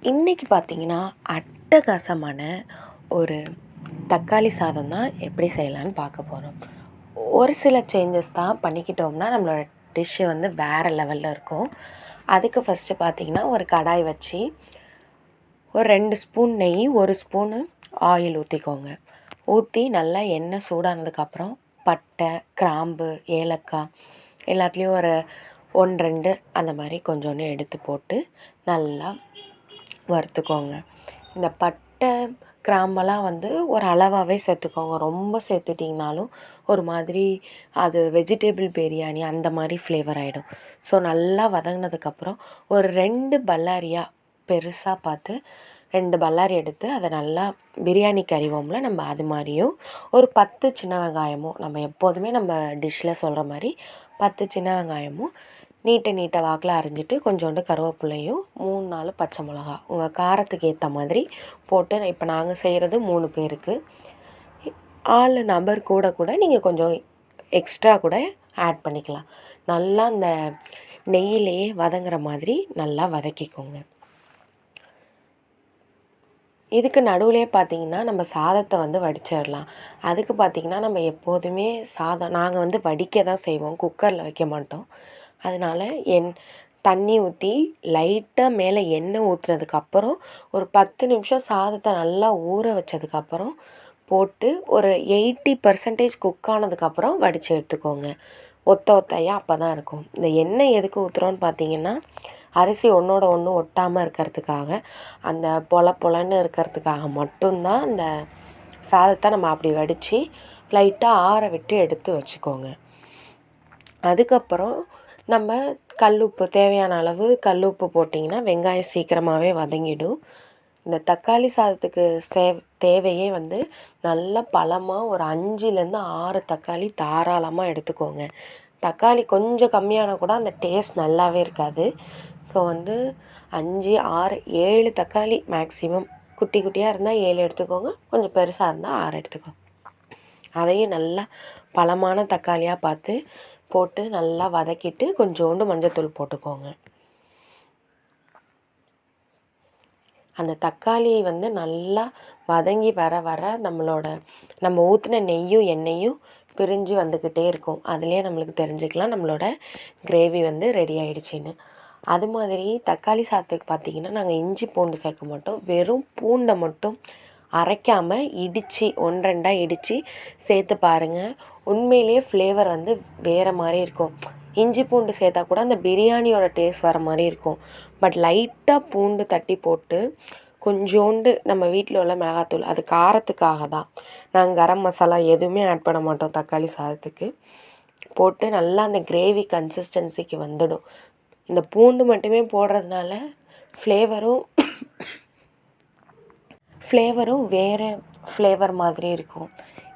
இன்றைக்கி பார்த்திங்கன்னா அட்டகாசமான ஒரு தக்காளி சாதம் தான் எப்படி செய்யலான்னு பார்க்க போகிறோம். ஒரு சில சேஞ்சஸ் தான் பண்ணிக்கிட்டோம்னா நம்மளோட டிஷ்ஷு வந்து வேறு லெவலில் இருக்கும். அதுக்கு ஃபஸ்ட்டு பார்த்திங்கன்னா ஒரு கடாய் வச்சு ஒரு 2 ஸ்பூன் நெய், 1 ஸ்பூனு ஆயில் ஊற்றிக்கோங்க. ஊற்றி நல்லா எண்ணெய் சூடானதுக்கப்புறம் பட்டை, கிராம்பு, ஏலக்காய் எல்லாத்துலேயும் ஒரு 1, 2 அந்த மாதிரி கொஞ்சோண்டு எடுத்து போட்டு நல்லா வறுத்துக்கோங்க. இந்த பட்டை, கிராம்பெல்லாம் வந்து ஒரு அளவாகவே சேர்த்துக்கோங்க. ரொம்ப சேர்த்துட்டிங்கனாலும் ஒரு மாதிரி அது வெஜிடபிள் பிரியாணி அந்த மாதிரி ஃப்ளேவர் ஆகிடும். ஸோ நல்லா வதங்கினதுக்கப்புறம் ஒரு 2 பல்லாரியாக பெருசாக பார்த்து 2 பல்லாரி எடுத்து அதை நல்லா பிரியாணிக்கு அறிவோம்ல நம்ம அது மாதிரியும், ஒரு 10 சின்ன வெங்காயமும், நம்ம எப்போதுமே நம்ம டிஷ்ஷில் சொல்கிற மாதிரி 10 சின்ன வெங்காயமும் நீட்ட வாக்கில் அரிஞ்சிட்டு கொஞ்சோண்டு கருவேப்பிலையும் 3, 4 பச்சை மிளகா உங்கள் காரத்துக்கு ஏற்ற மாதிரி போட்டு, இப்போ நாங்கள் செய்கிறது 3 பேருக்கு, நபர் கூட நீங்கள் கொஞ்சம் எக்ஸ்ட்ரா கூட ஆட் பண்ணிக்கலாம். நல்லா அந்த நெய்யிலேயே வதங்குற மாதிரி நல்லா வதக்கிக்கோங்க. இதுக்கு நடுவுலே பார்த்திங்கன்னா நம்ம சாதத்தை வந்து வடிச்சிடலாம். அதுக்கு பார்த்திங்கன்னா நம்ம எப்போதுமே சாதம் நாங்கள் வந்து வடிக்க தான் செய்வோம், குக்கரில் வைக்க மாட்டோம். அதனால் தண்ணி ஊற்றி லைட்டாக மேலே எண்ணெய் ஊற்றுனதுக்கப்புறம் ஒரு 10 நிமிஷம் சாதத்தை நல்லா ஊற வச்சதுக்கப்புறம் போட்டு ஒரு 80% குக் ஆனதுக்கப்புறம் வடித்து எடுத்துக்கோங்க. ஒத்தையாக அப்போ தான் இருக்கும். இந்த எண்ணெய் எதுக்கு ஊற்றுறோன்னு பார்த்திங்கன்னா அரிசி ஒன்றோட ஒன்று ஒட்டாமல் இருக்கிறதுக்காக, அந்த பொலன்னு இருக்கிறதுக்காக மட்டும்தான் அந்த சாதத்தை நம்ம அப்படி வடித்து லைட்டாக ஆற விட்டு எடுத்து வச்சுக்கோங்க. அதுக்கப்புறம் நம்ம கல்லுப்பு தேவையான அளவு கல்லுப்பு போட்டிங்கன்னா வெங்காயம் சீக்கிரமாகவே வதங்கிடும். இந்த தக்காளி சாதத்துக்கு தேவையே வந்து நல்ல பழமாக ஒரு 5லேருந்து 6 தக்காளி தாராளமாக எடுத்துக்கோங்க. தக்காளி கொஞ்சம் கம்மியான கூட அந்த டேஸ்ட் நல்லாவே இருக்காது. ஸோ வந்து 5, 6, 7 தக்காளி மேக்ஸிமம். குட்டியாக இருந்தால் 7 எடுத்துக்கோங்க, கொஞ்சம் பெருசாக இருந்தால் 6 எடுத்துக்கோங்க. அதையும் நல்லா பழமான தக்காளியாக பார்த்து போட்டு நல்லா வதக்கிட்டு கொஞ்சோண்டு மஞ்சத்தூள் போட்டுக்கோங்க. அந்த தக்காளி வந்து நல்லா வதங்கி வர நம்ம ஊற்றின நெய்யும் எண்ணெயும் பிரிஞ்சு வந்துக்கிட்டே இருக்கும். அதுலேயே நம்மளுக்கு தெரிஞ்சுக்கலாம் நம்மளோட கிரேவி வந்து ரெடி ஆகிடுச்சின்னு. அது மாதிரி தக்காளி சாதத்துக்கு பார்த்திங்கன்னா நாங்கள் இஞ்சி பூண்டு சேர்க்க மாட்டோம். வெறும் பூண்டை மட்டும் அரைக்காமல் இடித்து 1, 2 இடித்து சேர்த்து பாருங்கள். உண்மையிலேயே ஃப்ளேவர் வந்து வேறு மாதிரி இருக்கும். இஞ்சி பூண்டு சேர்த்தா கூட அந்த பிரியாணியோட டேஸ்ட் வர மாதிரி இருக்கும். பட் லைட்டாக பூண்டு தட்டி போட்டு கொஞ்சோண்டு நம்ம வீட்டில் உள்ள மிளகாத்தூள், அது காரத்துக்காக தான். நாங்கள் கரம் மசாலா எதுவுமே ஆட் பண்ண மாட்டோம் தக்காளி சாதத்துக்கு. போட்டு நல்லா அந்த கிரேவி கன்சிஸ்டன்சிக்கு வந்துடும். இந்த பூண்டு மட்டுமே போடுறதுனால ஃப்ளேவரும் வேறு ஃப்ளேவர் மாதிரி இருக்கும்,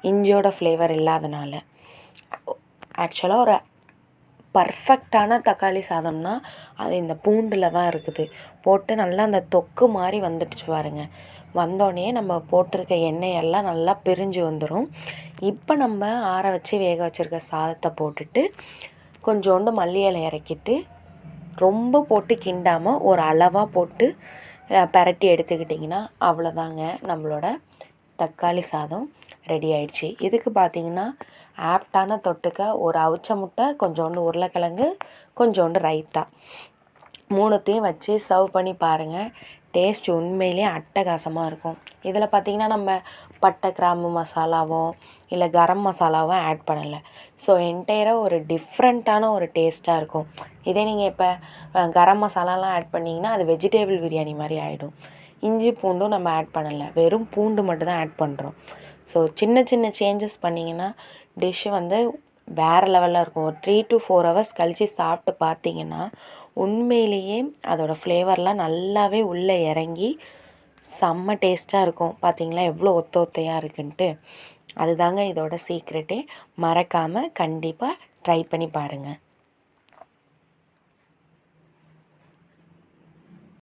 இஞ்சியோட ஃப்ளேவர் இல்லாதனால. ஆக்சுவலாக ஒரு பர்ஃபெக்டான தக்காளி சாதம்னா அது இந்த பூண்டில் தான் இருக்குது. போட்டு நல்லா அந்த தொக்கு மாதிரி வந்துடுச்சு பாருங்கள். வந்தோடனே நம்ம போட்டிருக்க எண்ணெயெல்லாம் நல்லா பிரிஞ்சு வந்துடும். இப்போ நம்ம ஆற வச்சு வேக வச்சுருக்க சாதத்தை போட்டுட்டு கொஞ்சோண்டு மல்லி இலை இறக்கிட்டு ரொம்ப போட்டு கிண்டாமல் ஒரு அளவாக போட்டு பரட்டி எடுத்துக்கிட்டிங்கன்னா அவ்வளோதாங்க, நம்மளோட தக்காளி சாதம் ரெடி ஆயிடுச்சு. இதுக்கு பார்த்திங்கன்னா ஆப்டான தொட்டுக்க ஒரு அவிச்ச முட்டை, கொஞ்சோண்டு உருளைக்கிழங்கு, கொஞ்சோண்டு ரைத்தா 3த்தையும் வச்சு சர்வ் பண்ணி பாருங்கள். டேஸ்ட் உண்மையிலே அட்டகாசமாக இருக்கும். இதில் பார்த்திங்கன்னா நம்ம பட்டை, கிராம்பு மசாலாவோ இல்லை கரம் மசாலாவோ ஆட் பண்ணலை. ஸோ என்டையராக ஒரு டிஃப்ரெண்ட்டான ஒரு டேஸ்ட்டாக இருக்கும். இதே நீங்கள் இப்போ கரம் மசாலாலாம் ஆட் பண்ணிங்கன்னா அது வெஜிடேபிள் பிரியாணி மாதிரி ஆகிடும். இஞ்சி பூண்டும் நம்ம ஆட் பண்ணலை, வெறும் பூண்டு மட்டும் தான் ஆட் பண்ணுறோம். ஸோ சின்ன சேஞ்சஸ் பண்ணிங்கன்னா டிஷ்ஷு வந்து வேறு லெவலில் இருக்கும். ஒரு 3 to 4 hours கழித்து சாப்பிட்டு பார்த்திங்கன்னா உண்மையிலேயே அதோடய ஃப்ளேவர்லாம் நல்லாவே உள்ளே இறங்கி செம்ம டேஸ்ட்டாக இருக்கும். பார்த்திங்களா எவ்வளோ ஒத்தையாக இருக்குன்ட்டு. அதுதாங்க இதோட சீக்ரெட்டே. மறக்காமல் கண்டிப்பாக ட்ரை பண்ணி பாருங்கள்.